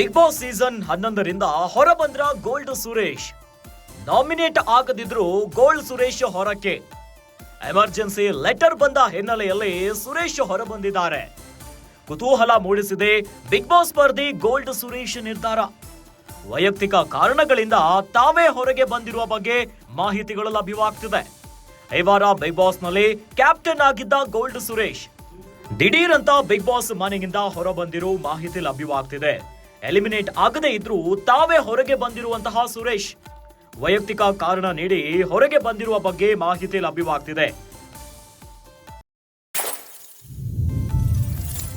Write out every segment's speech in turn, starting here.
Big boss season 11ರಿಂದ ಹೊರಬಂದ್ರ gold Suresh. Nominate ಆಗದಿದ್ರು ಗೋಲ್ಡ್ ಸುರೇಶ್ ಹೊರಕ್ಕೆ. ಎಮರ್ಜೆನ್ಸಿ ಲೆಟರ್ ಬಂದ ಹಿನ್ನೆಲೆಯಲ್ಲಿ ಸುರೇಶ್ ಹೊರಬಂದಿದ್ದಾರೆ. ಕುತೂಹಲ ಮೂಡಿಸಿದೆ ಬಿಗ್ ಬಾಸ್ ಸ್ಪರ್ಧಿ ಗೋಲ್ಡ್ ಸುರೇಶ್ ನಿರ್ಧಾರ. ವೈಯಕ್ತಿಕ ಕಾರಣಗಳಿಂದ ತಾವೇ ಹೊರಗೆ ಬಂದಿರುವ ಬಗ್ಗೆ ಮಾಹಿತಿಗಳು ಲಭ್ಯವಾಗ್ತಿದೆ. ಈ ವಾರ ಬಿಗ್ ಬಾಸ್ ನಲ್ಲಿ ಕ್ಯಾಪ್ಟನ್ ಆಗಿದ್ದ ಗೋಲ್ಡ್ ಸುರೇಶ್ ದಿಢೀರ್ ಅಂತ ಬಿಗ್ ಬಾಸ್ ಮನೆಯಿಂದ ಹೊರಬಂದಿರೋ ಮಾಹಿತಿ ಲಭ್ಯವಾಗ್ತಿದೆ. ಎಲಿಮಿನೇಟ್ ಆಗದೇ ಇದ್ರೂ ತಾವೇ ಹೊರಗೆ ಬಂದಿರುವಂತಹ ಸುರೇಶ್ ವೈಯಕ್ತಿಕ ಕಾರಣ ನೀಡಿ ಹೊರಗೆ ಬಂದಿರುವ ಬಗ್ಗೆ ಮಾಹಿತಿ ಲಭ್ಯವಾಗ್ತಿದೆ.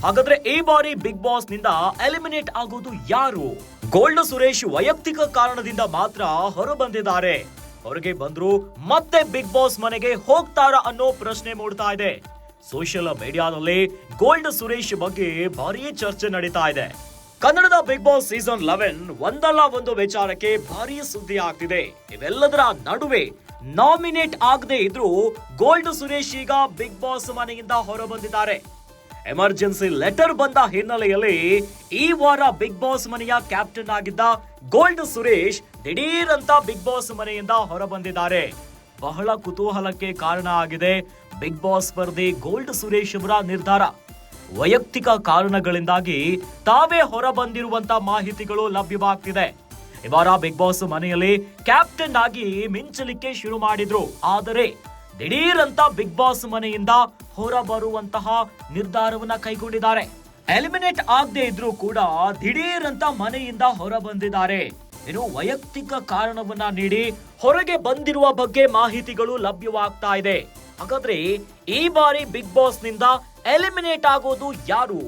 ಹಾಗಾದ್ರೆ ಈ ಬಾರಿ ಬಿಗ್ ಬಾಸ್ ನಿಂದ ಎಲಿಮಿನೇಟ್ ಆಗೋದು ಯಾರು? ಗೋಲ್ಡ್ ಸುರೇಶ್ ವೈಯಕ್ತಿಕ ಕಾರಣದಿಂದ ಮಾತ್ರ ಹೊರಬಂದಿದ್ದಾರೆ. ಹೊರಗೆ ಬಂದ್ರು ಮತ್ತೆ ಬಿಗ್ ಬಾಸ್ ಮನೆಗೆ ಹೋಗ್ತಾರಾ ಅನ್ನೋ ಪ್ರಶ್ನೆ ಮೂಡ್ತಾ ಇದೆ. ಸೋಷಿಯಲ್ ಮೀಡಿಯಾದಲ್ಲಿ ಗೋಲ್ಡ್ ಸುರೇಶ್ ಬಗ್ಗೆ ಭಾರಿ ಚರ್ಚೆ ನಡೀತಾ ಇದೆ. ಕನ್ನಡದ ಬಿಗ್ ಬಾಸ್ ಸೀಸನ್ 11 ಒಂದಲ್ಲ ಒಂದು ವಿಚಾರಕ್ಕೆ ಭಾರಿ ಸುದ್ದಿ ಆಗ್ತಿದೆ. ಇವೆಲ್ಲದರ ನಡುವೆ ನಾಮಿನೇಟ್ ಆಗದೆ ಇದ್ರೂ ಗೋಲ್ಡ್ ಸುರೇಶ್ ಈಗ ಬಿಗ್ ಬಾಸ್ ಮನೆಯಿಂದ ಹೊರಬಂದಿದ್ದಾರೆ. ಎಮರ್ಜೆನ್ಸಿ ಲೆಟರ್ ಬಂದ ಹಿನ್ನೆಲೆಯಲ್ಲಿ ಈ ವಾರ ಬಿಗ್ ಬಾಸ್ ಮನೆಯ ಕ್ಯಾಪ್ಟನ್ ಆಗಿದ್ದ ಗೋಲ್ಡ್ ಸುರೇಶ್ ದಿಢೀರ್ ಅಂತ ಬಿಗ್ ಬಾಸ್ ಮನೆಯಿಂದ ಹೊರಬಂದಿದ್ದಾರೆ. ಬಹಳ ಕುತೂಹಲಕ್ಕೆ ಕಾರಣ ಆಗಿದೆ ಬಿಗ್ ಬಾಸ್ ಸ್ಪರ್ಧಿ ಗೋಲ್ಡ್ ಸುರೇಶ್ ಅವರ ನಿರ್ಧಾರ. ವೈಯಕ್ತಿಕ ಕಾರಣಗಳಿಂದಾಗಿ ತಾವೇ ಹೊರಬಂದಿರುವಂತ ಮಾಹಿತಿಗಳು ಲಭ್ಯವಾಗ್ತಿದೆ. ಈ ವಾರ ಬಿಗ್ ಬಾಸ್ ಮನೆಯಲ್ಲಿ ಕ್ಯಾಪ್ಟನ್ ಆಗಿ ಮಿಂಚಲಿಕ್ಕೆ ಶುರು ಮಾಡಿದ್ರು. ಆದರೆ ದಿಢೀರ್ ಅಂತ ಬಿಗ್ ಬಾಸ್ ಮನೆಯಿಂದ ಹೊರಬರುವಂತಹ ನಿರ್ಧಾರವನ್ನ ಕೈಗೊಂಡಿದ್ದಾರೆ. ಎಲಿಮಿನೇಟ್ ಆಗದೆ ಇದ್ರೂ ಕೂಡ ದಿಢೀರ್ ಅಂತ ಮನೆಯಿಂದ ಹೊರ ಬಂದಿದ್ದಾರೆ. ಇನ್ನು ವೈಯಕ್ತಿಕ ಕಾರಣವನ್ನ ನೀಡಿ ಹೊರಗೆ ಬಂದಿರುವ ಬಗ್ಗೆ ಮಾಹಿತಿಗಳು ಲಭ್ಯವಾಗ್ತಾ ಇದೆ. ಹಾಗಾದ್ರೆ ಈ ಬಾರಿ ಬಿಗ್ ಬಾಸ್ ನಿಂದ ಎಲಿಮಿನೇಟ್ ಆಗೋದು ಯಾರು?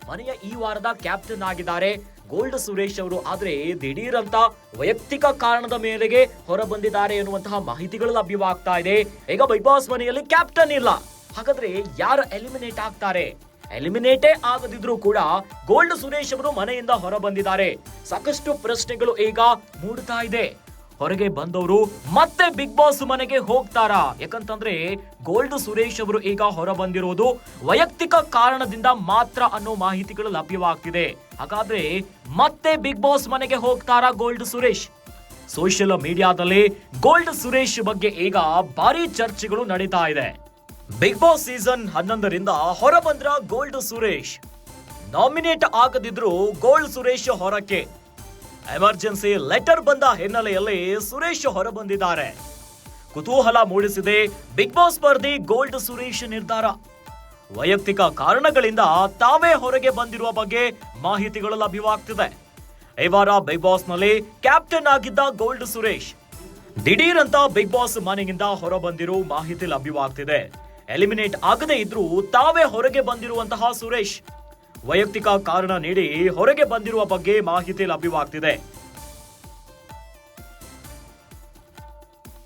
ಮನೆಯ ಈ ವಾರದ ಕ್ಯಾಪ್ಟನ್ ಆಗಿದ್ದಾರೆ ಗೋಲ್ಡ್ ಸುರೇಶ್ ಅವರು. ಆದ್ರೆ ದಿಢೀರ್ ಅಂತ ವೈಯಕ್ತಿಕ ಕಾರಣದ ಮೇರೆಗೆ ಹೊರ ಬಂದಿದ್ದಾರೆ ಎನ್ನುವಂತಹ ಮಾಹಿತಿಗಳು ಲಭ್ಯವಾಗ್ತಾ ಇದೆ. ಈಗ ಬಿಗ್ ಬಾಸ್ ಮನೆಯಲ್ಲಿ ಕ್ಯಾಪ್ಟನ್ ಇಲ್ಲ. ಹಾಗಾದ್ರೆ ಯಾರು ಎಲಿಮಿನೇಟ್ ಆಗ್ತಾರೆ? ಎಲಿಮಿನೇಟೇ ಆಗದಿದ್ರು ಕೂಡ ಗೋಲ್ಡ್ ಸುರೇಶ್ ಅವರು ಮನೆಯಿಂದ ಹೊರ ಬಂದಿದ್ದಾರೆ. ಸಾಕಷ್ಟು ಪ್ರಶ್ನೆಗಳು ಈಗ ಮೂಡ್ತಾ ಇದೆ. ಹೊರಗೆ ಬಂದವರು ಮತ್ತೆ ಬಿಗ್ ಬಾಸ್ ಮನೆಗೆ ಹೋಗ್ತಾರಾ? ಯಾಕಂತಂದ್ರೆ ಗೋಲ್ಡ್ ಸುರೇಶ್ ಅವರು ಈಗ ಹೊರ ಬಂದಿರೋದು ವೈಯಕ್ತಿಕ ಕಾರಣದಿಂದ ಮಾತ್ರ ಅನ್ನೋ ಮಾಹಿತಿಗಳು ಲಭ್ಯವಾಗ್ತಿದೆ. ಹಾಗಾದ್ರೆ ಮತ್ತೆ ಬಿಗ್ ಬಾಸ್ ಮನೆಗೆ ಹೋಗ್ತಾರಾ ಗೋಲ್ಡ್ ಸುರೇಶ್? ಸೋಷಿಯಲ್ ಮೀಡಿಯಾದಲ್ಲಿ ಗೋಲ್ಡ್ ಸುರೇಶ್ ಬಗ್ಗೆ ಈಗ ಭಾರಿ ಚರ್ಚೆಗಳು ನಡೀತಾ ಇದೆ. ಬಿಗ್ ಬಾಸ್ ಸೀಸನ್ 11ರಿಂದ ಹೊರಬಂದ್ರ ಗೋಲ್ಡ್ ಸುರೇಶ್. ನಾಮಿನೇಟ್ ಆಗದಿದ್ರು ಗೋಲ್ಡ್ ಸುರೇಶ್ ಹೊರಕ್ಕೆ. ಎಮರ್ಜೆನ್ಸಿ ಲೆಟರ್ ಬಂದ ಹಿನ್ನೆಲೆಯಲ್ಲಿ ಸುರೇಶ್ ಹೊರಬಂದಿದ್ದಾರೆ. ಕುತೂಹಲ ಮೂಡಿಸಿದೆ ಬಿಗ್ ಬಾಸ್ ಸ್ಪರ್ಧಿ ಗೋಲ್ಡ್ ಸುರೇಶ್ ನಿರ್ಧಾರ. ವೈಯಕ್ತಿಕ ಕಾರಣಗಳಿಂದ ತಾವೇ ಹೊರಗೆ ಬಂದಿರುವ ಬಗ್ಗೆ ಮಾಹಿತಿಗಳು ಲಭ್ಯವಾಗ್ತಿದೆ. ಈ ವಾರ ಬಿಗ್ ಬಾಸ್ ನಲ್ಲಿ ಕ್ಯಾಪ್ಟನ್ ಆಗಿದ್ದ ಗೋಲ್ಡ್ ಸುರೇಶ್ ದಿಢೀರ್ ಅಂತ ಬಿಗ್ ಬಾಸ್ ಮನೆಯಿಂದ ಹೊರಬಂದಿರೋ ಮಾಹಿತಿ ಲಭ್ಯವಾಗ್ತಿದೆ. ಎಲಿಮಿನೇಟ್ ಆಗದೆ ಇದ್ರೂ ತಾವೇ ಹೊರಗೆ ಬಂದಿರುವಂತಹ ಸುರೇಶ್ ವೈಯಕ್ತಿಕ ಕಾರಣ ನೀಡಿ ಹೊರಗೆ ಬಂದಿರುವ ಬಗ್ಗೆ ಮಾಹಿತಿ ಲಭ್ಯವಾಗ್ತಿದೆ.